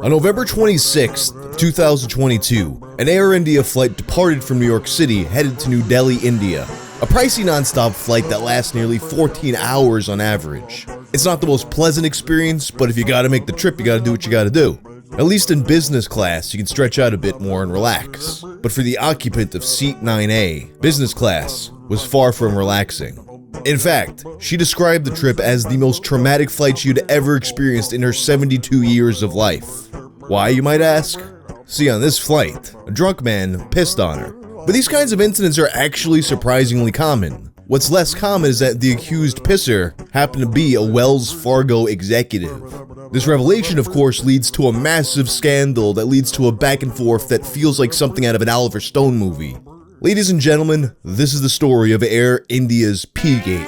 On November 26, 2022, an Air India flight departed from New York City headed to New Delhi, India. A pricey non-stop flight that lasts nearly 14 hours on average. It's not the most pleasant experience, but if you gotta make the trip, you gotta do what you gotta do. At least in business class, you can stretch out a bit more and relax. But for the occupant of seat 9A, business class was far from relaxing. In fact, she described the trip as the most traumatic flight she'd ever experienced in her 72 years of life. Why, you might ask? See, on this flight, a drunk man pissed on her. But these kinds of incidents are actually surprisingly common. What's less common is that the accused pisser happened to be a Wells Fargo executive. This revelation, of course, leads to a massive scandal that leads to a back and forth that feels like something out of an Oliver Stone movie. Ladies and gentlemen, this is the story of Air India's P-Gate.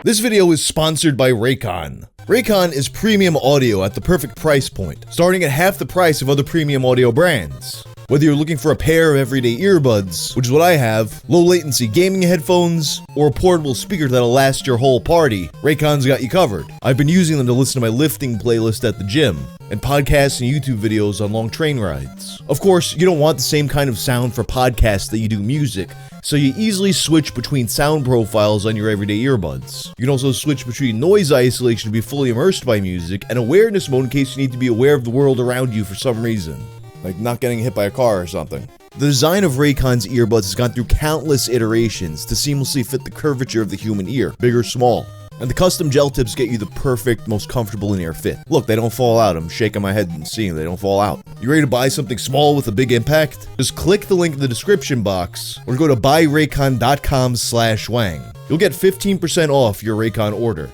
This video is sponsored by Raycon. Raycon is premium audio at the perfect price point, starting at half the price of other premium audio brands. Whether you're looking for a pair of everyday earbuds, which is what I have, low latency gaming headphones, or a portable speaker that'll last your whole party, Raycon's got you covered. I've been using them to listen to my lifting playlist at the gym, and podcasts and YouTube videos on long train rides. Of course, you don't want the same kind of sound for podcasts that you do music, so you easily switch between sound profiles on your everyday earbuds. You can also switch between noise isolation to be fully immersed by music, and awareness mode in case you need to be aware of the world around you for some reason. Like not getting hit by a car or something. The design of Raycon's earbuds has gone through countless iterations to seamlessly fit the curvature of the human ear, big or small. And the custom gel tips get you the perfect, most comfortable in-ear fit. Look, they don't fall out. I'm shaking my head and seeing they don't fall out. You ready to buy something small with a big impact? Just click the link in the description box or go to buyraycon.com/wang. You'll get 15% off your Raycon order.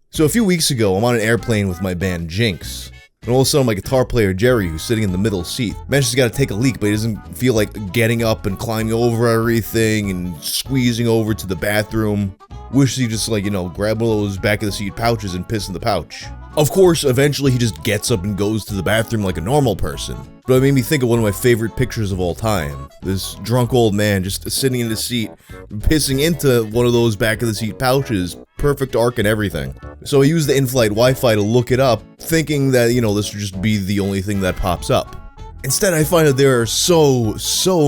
So a few weeks ago, I'm on an airplane with my band Jinx. And all of a sudden, my guitar player, Jerry, who's sitting in the middle seat, mentions he's got to take a leak, but he doesn't feel like getting up and climbing over everything and squeezing over to the bathroom. Wishes he just, grab one of those back of the seat pouches and piss in the pouch. Of course, eventually he just gets up and goes to the bathroom like a normal person. But it made me think of one of my favorite pictures of all time. This drunk old man just sitting in his seat, pissing into one of those back of the seat pouches, perfect arc and everything. So I used the in-flight Wi-Fi to look it up, thinking that, this would just be the only thing that pops up. Instead, I find that there are so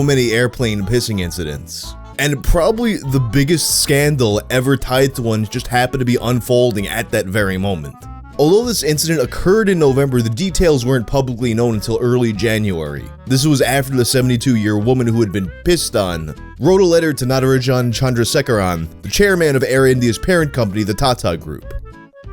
many airplane pissing incidents. And probably the biggest scandal ever tied to one just happened to be unfolding at that very moment. Although this incident occurred in November, the details weren't publicly known until early January. This was after the 72-year-old woman who had been pissed on wrote a letter to Natarajan Chandrasekaran, the chairman of Air India's parent company, the Tata Group.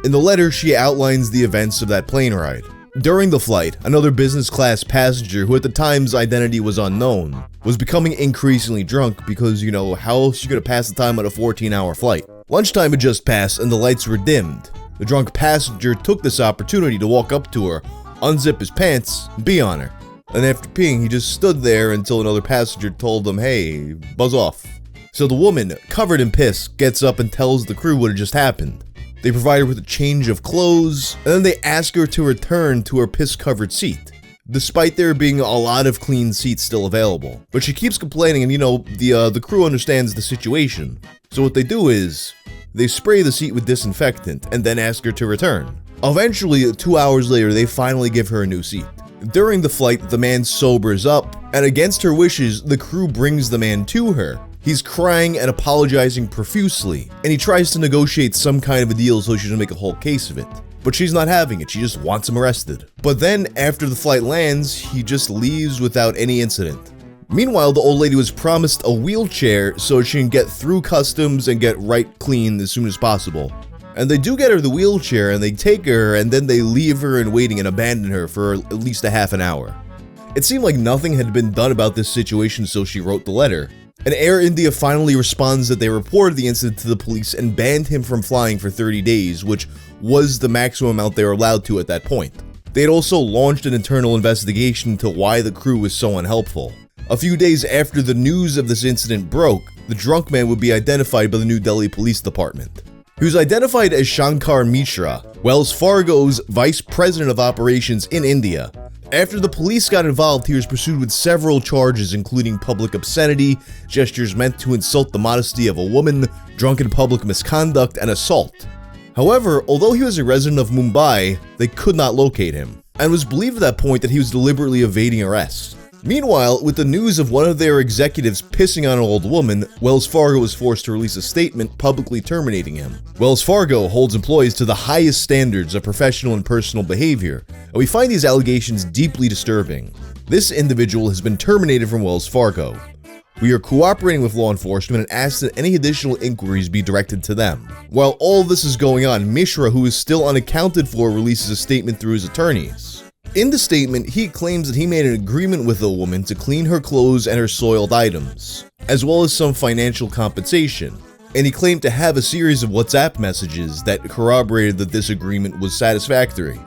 In the letter, she outlines the events of that plane ride. During the flight, another business class passenger, who at the time's identity was unknown, was becoming increasingly drunk because, how else you gonna pass the time on a 14-hour flight? Lunchtime had just passed and the lights were dimmed. The drunk passenger took this opportunity to walk up to her, unzip his pants, and pee on her. And after peeing, he just stood there until another passenger told him, "Hey, buzz off." So the woman, covered in piss, gets up and tells the crew what had just happened. They provide her with a change of clothes, and then they ask her to return to her piss-covered seat, despite there being a lot of clean seats still available. But she keeps complaining, and the crew understands the situation. So what they do is, they spray the seat with disinfectant, and then ask her to return. Eventually, 2 hours later, they finally give her a new seat. During the flight, the man sobers up, and against her wishes, the crew brings the man to her. He's crying and apologizing profusely, and he tries to negotiate some kind of a deal so she doesn't make a whole case of it. But she's not having it, she just wants him arrested. But then, after the flight lands, he just leaves without any incident. Meanwhile, the old lady was promised a wheelchair so she can get through customs and get right clean as soon as possible. And they do get her the wheelchair, and they take her, and then they leave her in waiting and abandon her for at least a half an hour. It seemed like nothing had been done about this situation, so she wrote the letter. And Air India finally responds that they reported the incident to the police and banned him from flying for 30 days, which was the maximum amount they were allowed to at that point. They had also launched an internal investigation into why the crew was so unhelpful. A few days after the news of this incident broke, the drunk man would be identified by the New Delhi Police Department. He was identified as Shankar Mishra, Wells Fargo's Vice President of Operations in India, After the police got involved, he was pursued with several charges, including public obscenity, gestures meant to insult the modesty of a woman, drunken public misconduct, and assault. However, although he was a resident of Mumbai, they could not locate him, and it was believed at that point that he was deliberately evading arrest. Meanwhile, with the news of one of their executives pissing on an old woman, Wells Fargo was forced to release a statement publicly terminating him. Wells Fargo holds employees to the highest standards of professional and personal behavior, and we find these allegations deeply disturbing. This individual has been terminated from Wells Fargo. We are cooperating with law enforcement and ask that any additional inquiries be directed to them. While all this is going on, Mishra, who is still unaccounted for, releases a statement through his attorneys. In the statement, he claims that he made an agreement with a woman to clean her clothes and her soiled items, as well as some financial compensation, and he claimed to have a series of WhatsApp messages that corroborated that this agreement was satisfactory.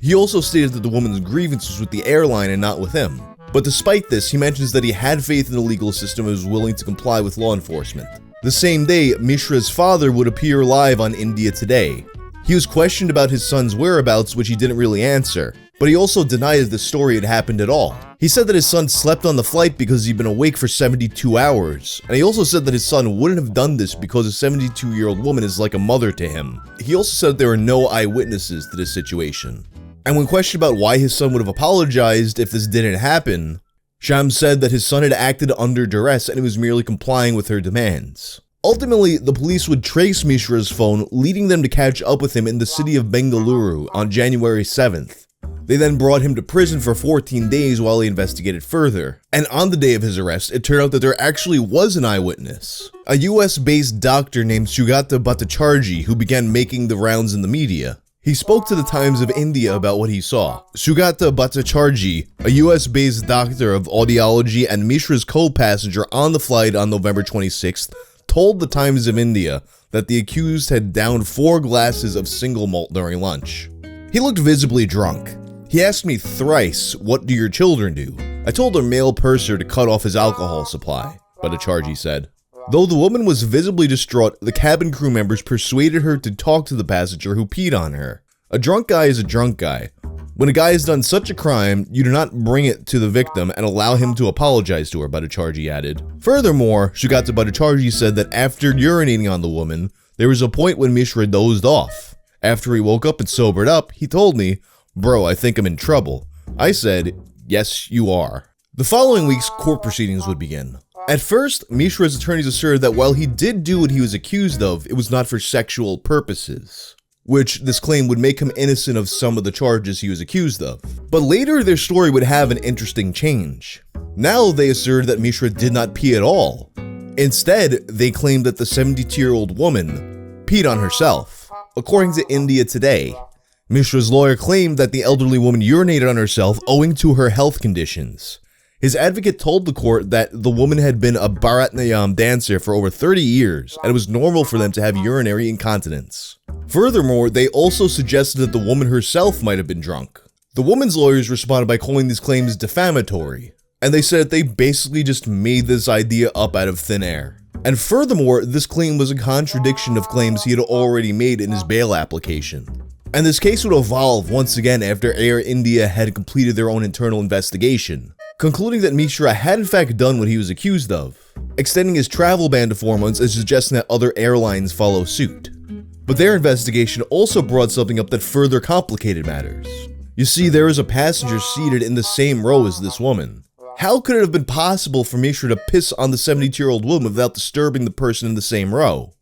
He also stated that the woman's grievance was with the airline and not with him. But despite this, he mentions that he had faith in the legal system and was willing to comply with law enforcement. The same day, Mishra's father would appear live on India Today. He was questioned about his son's whereabouts, which he didn't really answer, but he also denied that the story had happened at all. He said that his son slept on the flight because he'd been awake for 72 hours, and he also said that his son wouldn't have done this because a 72-year-old woman is like a mother to him. He also said that there were no eyewitnesses to this situation. And when questioned about why his son would have apologized if this didn't happen, Shams said that his son had acted under duress and he was merely complying with her demands. Ultimately, the police would trace Mishra's phone, leading them to catch up with him in the city of Bengaluru on January 7th. They then brought him to prison for 14 days while they investigated further. And on the day of his arrest, it turned out that there actually was an eyewitness, a US-based doctor named Sugata Bhattacharjee, who began making the rounds in the media. He spoke to the Times of India about what he saw. Sugata Bhattacharjee, a US-based doctor of audiology and Mishra's co-passenger on the flight on November 26th, told the Times of India that the accused had downed 4 glasses of single malt during lunch. He looked visibly drunk. He asked me thrice, "What do your children do?" I told our male purser to cut off his alcohol supply, Bhattacharjee said. Though the woman was visibly distraught, the cabin crew members persuaded her to talk to the passenger who peed on her. A drunk guy is a drunk guy. When a guy has done such a crime, you do not bring it to the victim and allow him to apologize to her, Bhattacharjee added. Furthermore, Sugata Bhattacharjee said that after urinating on the woman, there was a point when Mishra dozed off. After he woke up and sobered up, he told me, "Bro, I think I'm in trouble." I said, "Yes, you are." The following week's court proceedings would begin. At first, Mishra's attorneys asserted that while he did do what he was accused of, it was not for sexual purposes, which this claim would make him innocent of some of the charges he was accused of. But later, their story would have an interesting change. Now they asserted that Mishra did not pee at all. Instead, they claimed that the 72-year-old woman peed on herself. According to India Today, Mishra's lawyer claimed that the elderly woman urinated on herself owing to her health conditions. His advocate told the court that the woman had been a Bharatanatyam dancer for over 30 years, and it was normal for them to have urinary incontinence. Furthermore, they also suggested that the woman herself might have been drunk. The woman's lawyers responded by calling these claims defamatory, and they said that they basically just made this idea up out of thin air. And furthermore, this claim was a contradiction of claims he had already made in his bail application. And this case would evolve once again after Air India had completed their own internal investigation, concluding that Mishra had in fact done what he was accused of, extending his travel ban to 4 months and suggesting that other airlines follow suit. But their investigation also brought something up that further complicated matters. You see, there was a passenger seated in the same row as this woman. How could it have been possible for Mishra to piss on the 72-year-old woman without disturbing the person in the same row?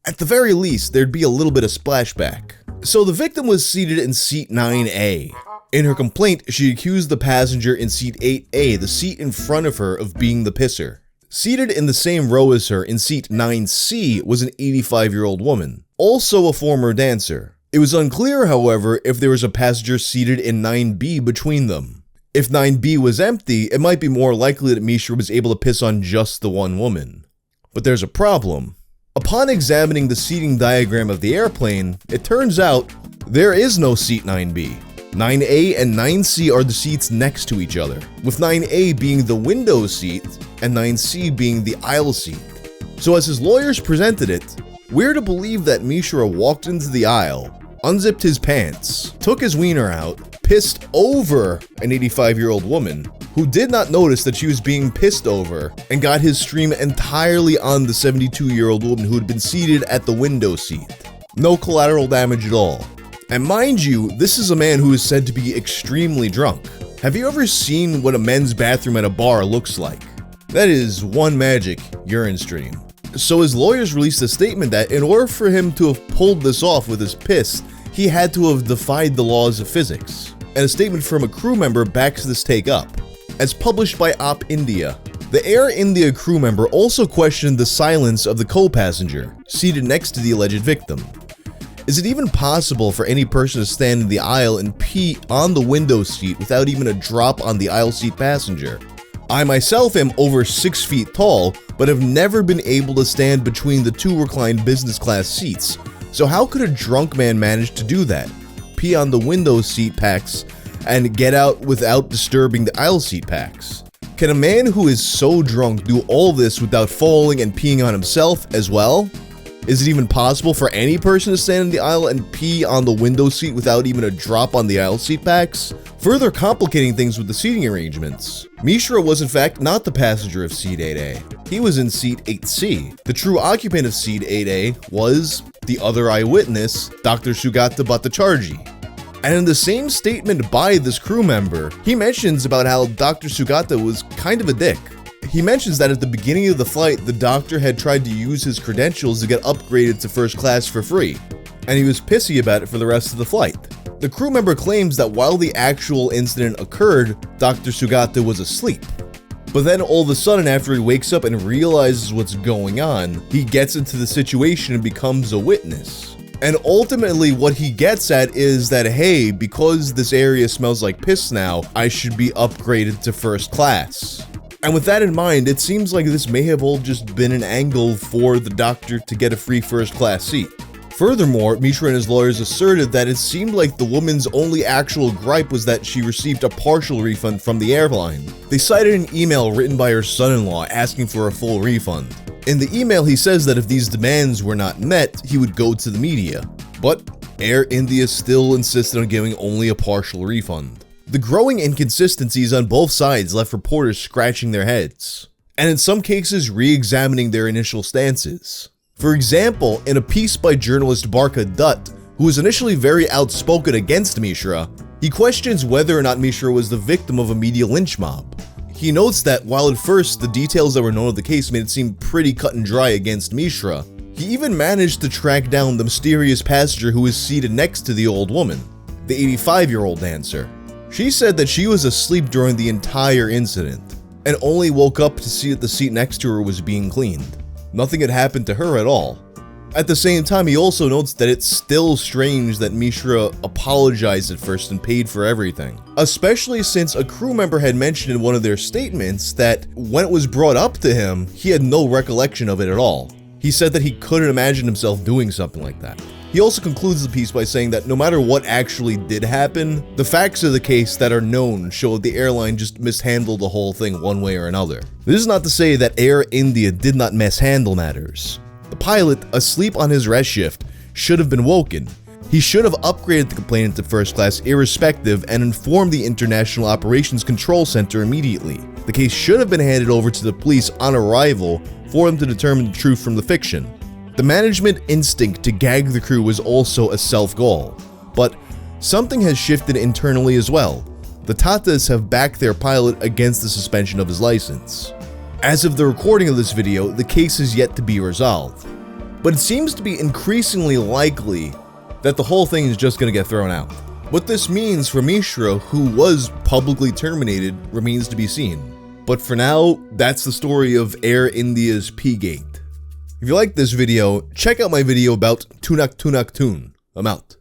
At the very least, there'd be a little bit of splashback. So the victim was seated in seat 9A. In her complaint, she accused the passenger in seat 8A, the seat in front of her, of being the pisser. Seated in the same row as her in seat 9C was an 85-year-old woman, also a former dancer. It was unclear, however, if there was a passenger seated in 9B between them. If 9B was empty, it might be more likely that Mishra was able to piss on just the one woman. But there's a problem. Upon examining the seating diagram of the airplane, it turns out there is no seat 9B. 9A and 9C are the seats next to each other, with 9A being the window seat and 9C being the aisle seat. So as his lawyers presented it, we're to believe that Mishra walked into the aisle, unzipped his pants, took his wiener out, pissed over an 85-year-old woman who did not notice that she was being pissed over and got his stream entirely on the 72-year-old woman who had been seated at the window seat. No collateral damage at all. And mind you, this is a man who is said to be extremely drunk. Have you ever seen what a men's bathroom at a bar looks like? That is one magic urine stream. So his lawyers released a statement that in order for him to have pulled this off with his piss, he had to have defied the laws of physics. And a statement from a crew member backs this take up. As published by Op India, the Air India crew member also questioned the silence of the co-passenger, seated next to the alleged victim. Is it even possible for any person to stand in the aisle and pee on the window seat without even a drop on the aisle seat passenger? I myself am over 6 feet tall, but have never been able to stand between the two reclined business class seats. So how could a drunk man manage to do that? Pee on the window seat packs and get out without disturbing the aisle seat packs? Can a man who is so drunk do all this without falling and peeing on himself as well? Is it even possible for any person to stand in the aisle and pee on the window seat without even a drop on the aisle seat packs? Further complicating things with the seating arrangements, Mishra was in fact not the passenger of seat 8A. He was in seat 8C. The true occupant of seat 8A was the other eyewitness, Dr. Sugata Bhattacharjee. And in the same statement by this crew member, he mentions about how Dr. Sugata was kind of a dick. He mentions that at the beginning of the flight, the doctor had tried to use his credentials to get upgraded to first class for free, and he was pissy about it for the rest of the flight. The crew member claims that while the actual incident occurred, Dr. Sugata was asleep. But then all of a sudden, after he wakes up and realizes what's going on, he gets into the situation and becomes a witness. And ultimately what he gets at is that, hey, because this area smells like piss now, I should be upgraded to first class. And with that in mind, it seems like this may have all just been an angle for the doctor to get a free first class seat. Furthermore, Mishra and his lawyers asserted that it seemed like the woman's only actual gripe was that she received a partial refund from the airline. They cited an email written by her son-in-law asking for a full refund. In the email, he says that if these demands were not met, he would go to the media. But Air India still insisted on giving only a partial refund. The growing inconsistencies on both sides left reporters scratching their heads, and in some cases re-examining their initial stances. For example, in a piece by journalist Barkha Dutt, who was initially very outspoken against Mishra, he questions whether or not Mishra was the victim of a media lynch mob. He notes that while at first the details that were known of the case made it seem pretty cut and dry against Mishra, he even managed to track down the mysterious passenger who was seated next to the old woman, the 85-year-old dancer. She said that she was asleep during the entire incident, and only woke up to see that the seat next to her was being cleaned. Nothing had happened to her at all. At the same time, he also notes that it's still strange that Mishra apologized at first and paid for everything. Especially since a crew member had mentioned in one of their statements that when it was brought up to him, he had no recollection of it at all. He said that he couldn't imagine himself doing something like that. He also concludes the piece by saying that no matter what actually did happen, the facts of the case that are known show that the airline just mishandled the whole thing one way or another. This is not to say that Air India did not mishandle matters. The pilot, asleep on his rest shift, should have been woken. He should have upgraded the complainant to first class irrespective and informed the International Operations Control Center immediately. The case should have been handed over to the police on arrival for them to determine the truth from the fiction. The management instinct to gag the crew was also a self-goal, but something has shifted internally as well. The Tatas have backed their pilot against the suspension of his license. As of the recording of this video, the case is yet to be resolved, but it seems to be increasingly likely that the whole thing is just going to get thrown out. What this means for Mishra, who was publicly terminated, remains to be seen. But for now, that's the story of Air India's P-Gate. If you like this video, check out my video about Tunak Tunak Tun. I'm out.